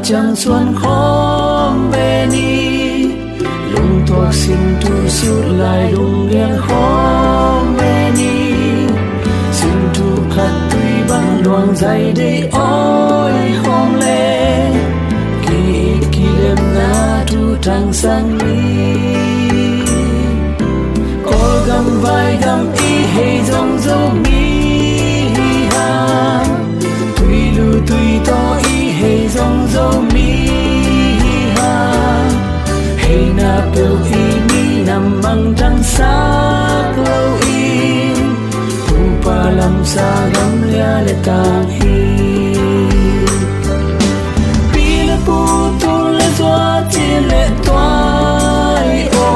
chẳng xuân khóm về ni lung thuộc xin thu suốt lại lung liên khóm về ni xin thu khát tuy bằng luồng dày để ôi khóm lệ kỳ đêm na thu trăng sang mi có gam vai gam y hay dòng dâu mi ha tuy lu tuy to y hay dòng dâu mi ha hay na bêu y mi nằm bằng trăng sắc lâu in tu pa lam sa gam lia le tang hi pi le pu tu le doa ti le toai o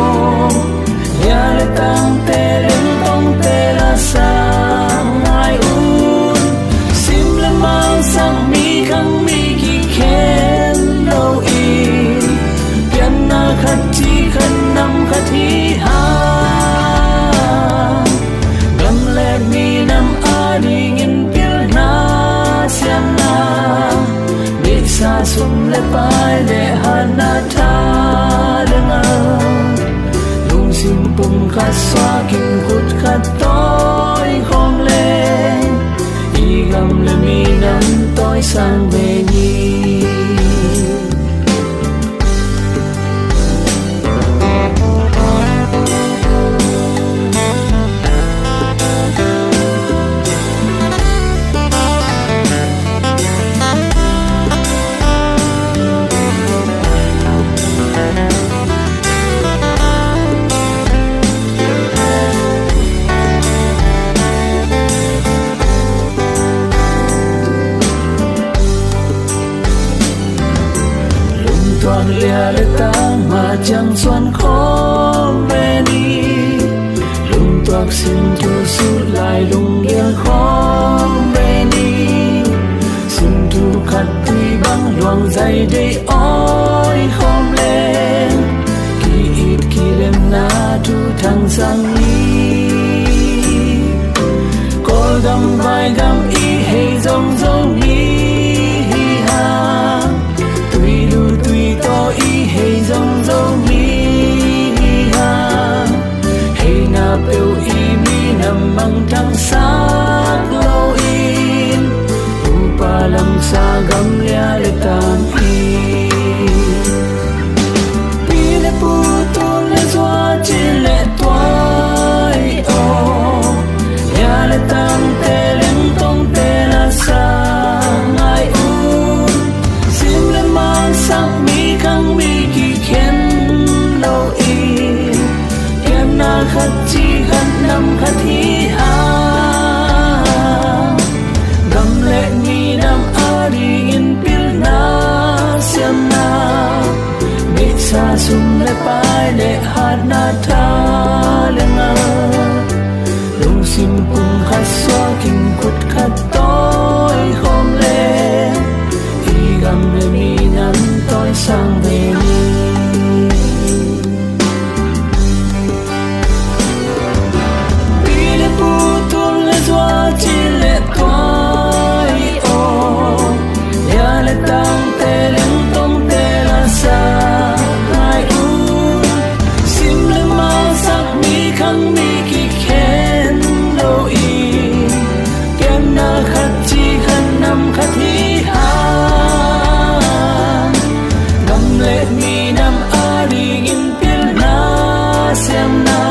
ya le tang te leng tong te la sang ai un sim le mang sang mi khang mi ki khen lâu in pian na khat chi khan nam khat hi ha gam le mi nam a ding in pil na siam na bi sa sum le pai le hana tha lenga sim pum khát xoa kinh khút khát tối khom lên y gam le mi nắm tối sang về nhi lia le tang mà chẳng xuân khóm về ni lung toạc xin thu suốt lại lung lia khóm về ni xin thu khát tuy bằng luồng dày để ôi khóm lên kỳ ít kỳ đêm na thu thăng sang ni có gam vai gam y hay dòng dâu mi ha tuy lu tuy to y hay dòng dâu mi ha hay na bêu y mi nằm bằng trăng sắc lâu in tu pa lam sa gam lia le tan hi pi le pu tu le doa chi le toai o ya le tang te leng tong te la sang ai un sim le mang sang mi khang mi ki khen lâu in kem na khát chi khát nam khát hi ha gam le mi nam a ding in pil na siam na bi sa sum le pai le hat na tha lenga lung sim pum khát xoa kinh khút khát tối khom le y gam le mi nam tối sang về ni pi le pu tu le doa chi le toai o ya le tang te leng tong te la sa ai un sim le mang sak mi khang mi ki khen lâu in kem na khát chi khan nam khát hi ha gam le mi nam a ding in pil na siam na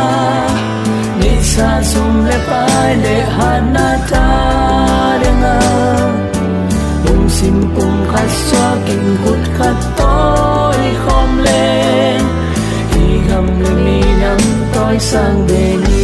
ni sa sum le pai le hana ta lenga lung sim pum khát xoa kinh khút khát tối khom lên y gam le mi nam tối sang về ni